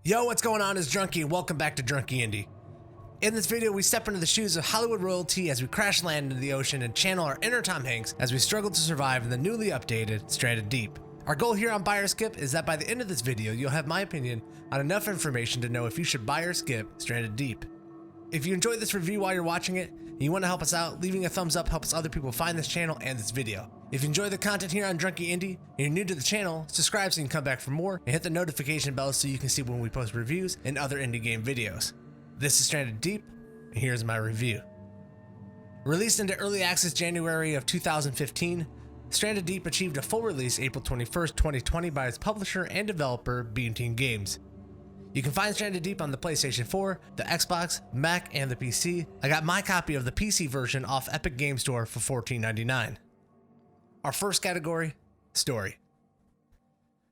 Yo, what's going on? It's Drunky and welcome back to Drunky Indie. In this video, we step into the shoes of Hollywood royalty as we crash land into the ocean and channel our inner Tom Hanks as we struggle to survive in the newly updated Stranded Deep. Our goal here on Buy or Skip is that by the end of this video, you'll have my opinion on enough information to know if you should buy or skip Stranded Deep. If you enjoyed this review while you're watching it, and you want to help us out, leaving a thumbs up helps other people find this channel and this video. If you enjoy the content here on Drunky Indie, and you're new to the channel, subscribe so you can come back for more, and hit the notification bell so you can see when we post reviews and other indie game videos. This is Stranded Deep, and here's my review. Released into early access January of 2015, Stranded Deep achieved a full release April 21st, 2020 by its publisher and developer, Beam Team Games. You can find Stranded Deep on the PlayStation 4, the Xbox, Mac, and the PC. I got my copy of the PC version off Epic Game Store for $14.99. Our first category, story.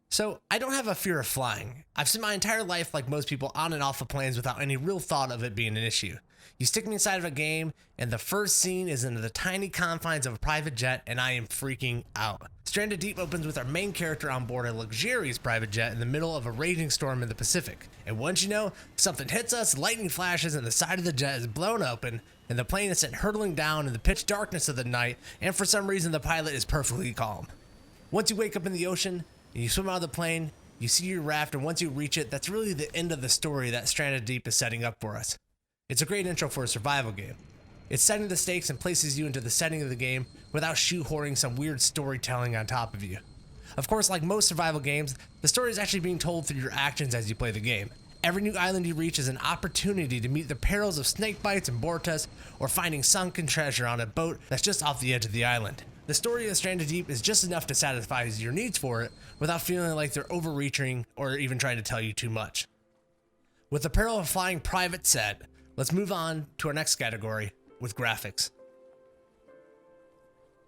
So, I don't have a fear of flying. I've spent my entire life, like most people, on and off of planes without any real thought of it being an issue. You stick me inside of a game, and the first scene is into the tiny confines of a private jet, and I am freaking out. Stranded Deep opens with our main character on board a luxurious private jet in the middle of a raging storm in the Pacific. And once you know, something hits us, lightning flashes, and the side of the jet is blown open, and the plane is sent hurtling down in the pitch darkness of the night, and for some reason the pilot is perfectly calm. Once you wake up in the ocean, and you swim out of the plane, you see your raft, and once you reach it, that's really the end of the story that Stranded Deep is setting up for us. It's a great intro for a survival game. It's setting the stakes and places you into the setting of the game without shoehorning some weird storytelling on top of you. Of course, like most survival games, the story is actually being told through your actions as you play the game. Every new island you reach is an opportunity to meet the perils of snake bites and vortex, or finding sunken treasure on a boat that's just off the edge of the island. The story of Stranded Deep is just enough to satisfy your needs for it without feeling like they're overreaching or even trying to tell you too much. With the peril of flying private set, let's move on to our next category with graphics.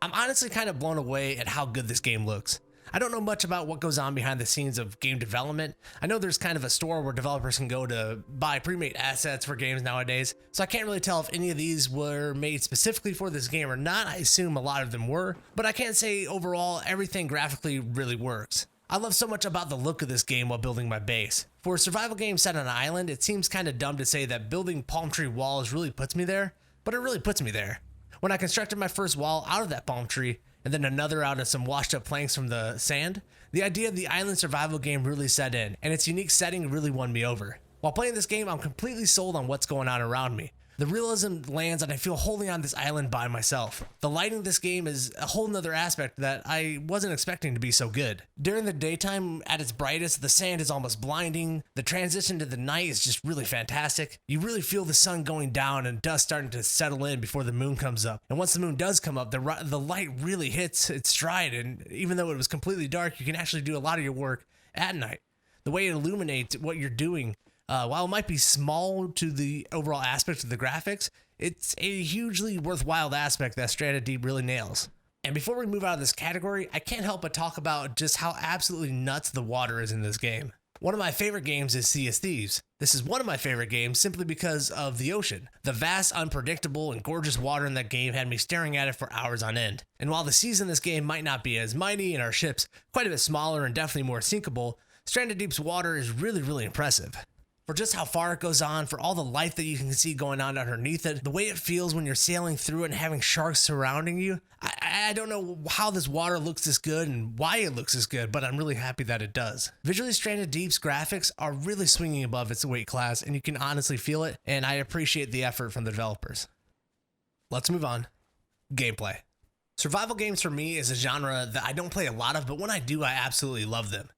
I'm honestly kind of blown away at how good this game looks. I don't know much about what goes on behind the scenes of game development. I know there's kind of a store where developers can go to buy pre-made assets for games nowadays, so I can't really tell if any of these were made specifically for this game or not. I assume a lot of them were, but I can't say overall everything graphically really works. I love so much about the look of this game while building my base. For a survival game set on an island, it seems kind of dumb to say that building palm tree walls really puts me there, but it really puts me there. When I constructed my first wall out of that palm tree, and then another out of some washed up planks from the sand, the idea of the island survival game really set in, and its unique setting really won me over. While playing this game, I'm completely sold on what's going on around me. The realism lands and I feel wholly on this island by myself. The lighting of this game is a whole nother aspect that I wasn't expecting to be so good. During the daytime, at its brightest, the sand is almost blinding. The transition to the night is just really fantastic. You really feel the sun going down and dust starting to settle in before the moon comes up. And once the moon does come up, the light really hits its stride, and even though it was completely dark, you can actually do a lot of your work at night. The way it illuminates what you're doing, while it might be small to the overall aspect of the graphics, it's a hugely worthwhile aspect that Stranded Deep really nails. And before we move out of this category, I can't help but talk about just how absolutely nuts the water is in this game. One of my favorite games is Sea of Thieves. This is one of my favorite games simply because of the ocean. The vast, unpredictable, and gorgeous water in that game had me staring at it for hours on end. And while the seas in this game might not be as mighty and our ships quite a bit smaller and definitely more sinkable, Stranded Deep's water is really impressive. For just how far it goes on, for all the life that you can see going on underneath it, the way it feels when you're sailing through it and having sharks surrounding you. I don't know how this water looks this good and why it looks this good, but I'm really happy that it does. Visually, Stranded Deep's graphics are really swinging above its weight class, and you can honestly feel it, and I appreciate the effort from the developers. Let's move on. Gameplay. Survival games for me is a genre that I don't play a lot of, but when I do, I absolutely love them.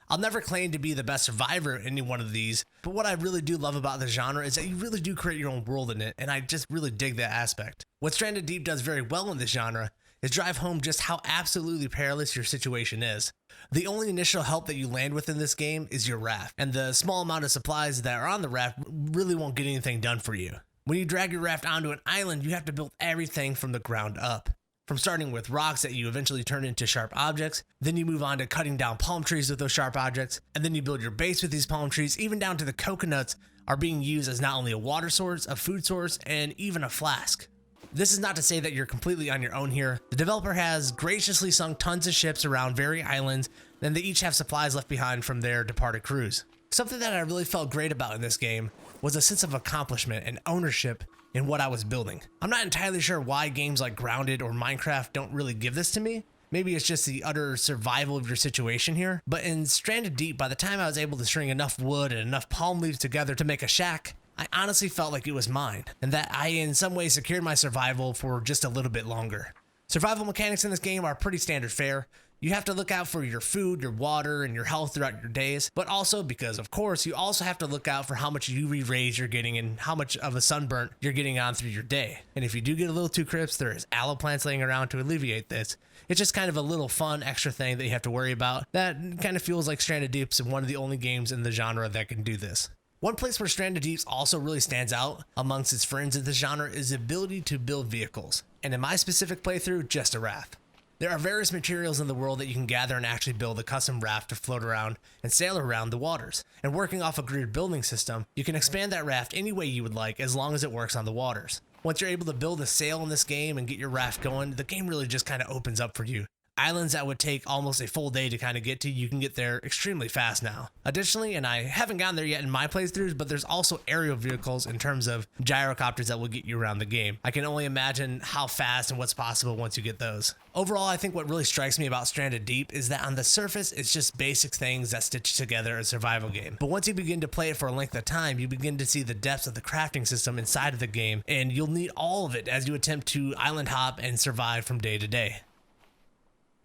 I'll never claim to be the best survivor in any one of these, but what I really do love about the genre is that you really do create your own world in it, and I just really dig that aspect. What Stranded Deep does very well in this genre is drive home just how absolutely perilous your situation is. The only initial help that you land with in this game is your raft, and the small amount of supplies that are on the raft really won't get anything done for you. When you drag your raft onto an island, you have to build everything from the ground up. From starting with rocks that you eventually turn into sharp objects, then you move on to cutting down palm trees with those sharp objects, and then you build your base with these palm trees, even down to the coconuts are being used as not only a water source, a food source, and even a flask. This is not to say that you're completely on your own here. The developer has graciously sunk tons of ships around various islands, and they each have supplies left behind from their departed crews. Something that I really felt great about in this game was a sense of accomplishment and ownership in what I was building. I'm not entirely sure why games like Grounded or Minecraft don't really give this to me. Maybe it's just the utter survival of your situation here. But in Stranded Deep, by the time I was able to string enough wood and enough palm leaves together to make a shack, I honestly felt like it was mine, and that I in some ways secured my survival for just a little bit longer. Survival mechanics in this game are pretty standard fare. You have to look out for your food, your water, and your health throughout your days, but also because, of course, you also have to look out for how much UV rays you're getting and how much of a sunburn you're getting on through your day. And if you do get a little too crisp, there is aloe plants laying around to alleviate this. It's just kind of a little fun extra thing that you have to worry about that kind of feels like Stranded Deep's one of the only games in the genre that can do this. One place where Stranded Deep also really stands out amongst its friends in this genre is the ability to build vehicles, and in my specific playthrough, just a raft. There are various materials in the world that you can gather and actually build a custom raft to float around and sail around the waters. And working off a grid building system, you can expand that raft any way you would like as long as it works on the waters. Once you're able to build a sail in this game and get your raft going, the game really just kind of opens up for you. Islands that would take almost a full day to kind of get to, you can get there extremely fast now. Additionally, and I haven't gotten there yet in my playthroughs, but there's also aerial vehicles in terms of gyrocopters that will get you around the game. I can only imagine how fast and what's possible once you get those. Overall, I think what really strikes me about Stranded Deep is that on the surface, it's just basic things that stitch together a survival game. But once you begin to play it for a length of time, you begin to see the depths of the crafting system inside of the game, and you'll need all of it as you attempt to island hop and survive from day to day.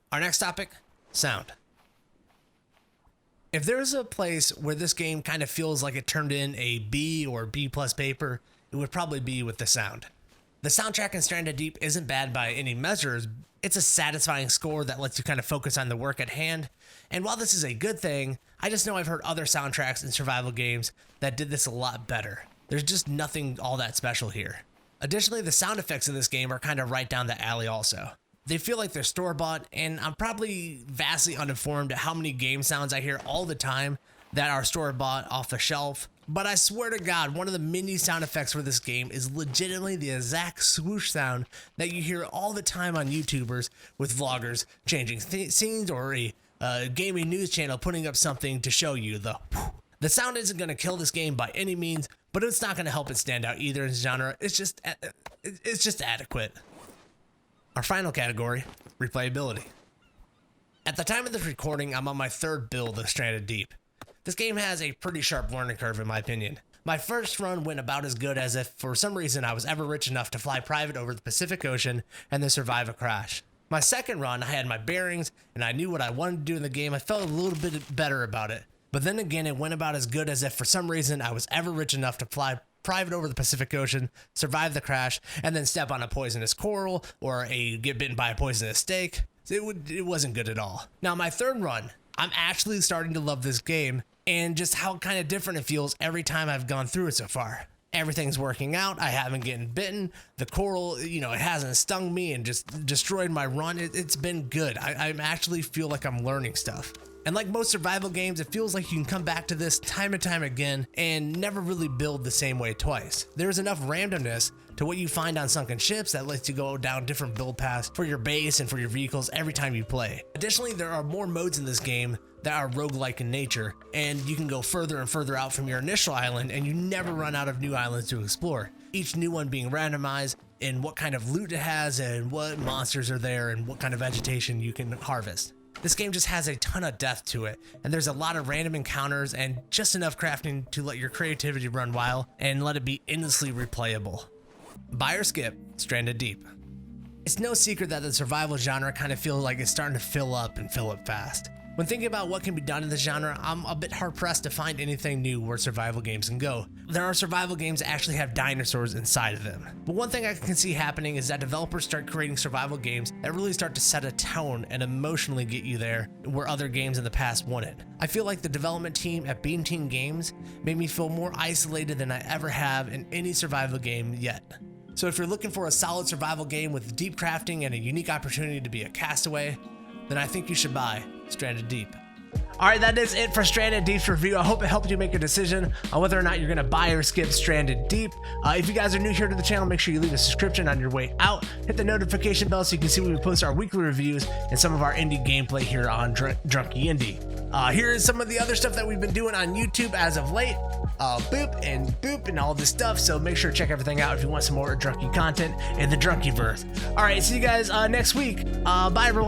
Our next topic, sound. If there's a place where this game kind of feels like it turned in a B or B plus paper, it would probably be with the sound. The soundtrack in Stranded Deep isn't bad by any measures. It's a satisfying score that lets you kind of focus on the work at hand. And while this is a good thing, I just know I've heard other soundtracks in survival games that did this a lot better. There's just nothing all that special here. Additionally, the sound effects in this game are kind of right down the alley also. They feel like they're store-bought, and I'm probably vastly uninformed at how many game sounds I hear all the time that are store-bought off the shelf. But I swear to God, one of the mini sound effects for this game is legitimately the exact swoosh sound that you hear all the time on YouTubers with vloggers changing scenes or a gaming news channel putting up something to show you the whew. The sound isn't going to kill this game by any means, but it's not going to help it stand out either in the genre. It's just adequate. Our final category, replayability. At the time of this recording, I'm on my third build of Stranded Deep. This game has a pretty sharp learning curve in my opinion. My first run went about as good as if for some reason I was ever rich enough to fly private over the Pacific Ocean and then survive a crash. My second run, I had my bearings and I knew what I wanted to do in the game. I felt a little bit better about it. But then again, it went about as good as if for some reason I was ever rich enough to fly private over the Pacific Ocean, survive the crash, and then step on a poisonous coral or get bitten by a poisonous snake. It wasn't good at all. Now, my third run, I'm actually starting to love this game and just how kind of different it feels every time I've gone through it so far. Everything's working out. I haven't gotten bitten. The coral, it hasn't stung me and just destroyed my run. It's been good. I actually feel like I'm learning stuff. And like most survival games, it feels like you can come back to this time and time again and never really build the same way twice. There's enough randomness to what you find on sunken ships that lets you go down different build paths for your base and for your vehicles every time you play. Additionally, there are more modes in this game that are roguelike in nature, and you can go further and further out from your initial island and you never run out of new islands to explore. Each new one being randomized in what kind of loot it has and what monsters are there and what kind of vegetation you can harvest. This game just has a ton of depth to it, and there's a lot of random encounters and just enough crafting to let your creativity run wild and let it be endlessly replayable. Buy or skip Stranded Deep. It's no secret that the survival genre kind of feels like it's starting to fill up and fill up fast. When thinking about what can be done in this genre, I'm a bit hard-pressed to find anything new where survival games can go. There are survival games that actually have dinosaurs inside of them. But one thing I can see happening is that developers start creating survival games that really start to set a tone and emotionally get you there where other games in the past wouldn't. I feel like the development team at Beam Team Games made me feel more isolated than I ever have in any survival game yet. So if you're looking for a solid survival game with deep crafting and a unique opportunity to be a castaway, then I think you should buy Stranded Deep. All right, that is it for Stranded Deep's review. I hope it helped you make a decision on whether or not you're going to buy or skip Stranded Deep. If you guys are new here to the channel, make sure you leave a subscription on your way out. Hit the notification bell so you can see when we post our weekly reviews and some of our indie gameplay here on Drunky Indie. Here is some of the other stuff that we've been doing on YouTube as of late. Boop and all this stuff. So make sure to check everything out if you want some more Drunky content in the Drunkyverse. All right, see you guys next week. Bye, everyone.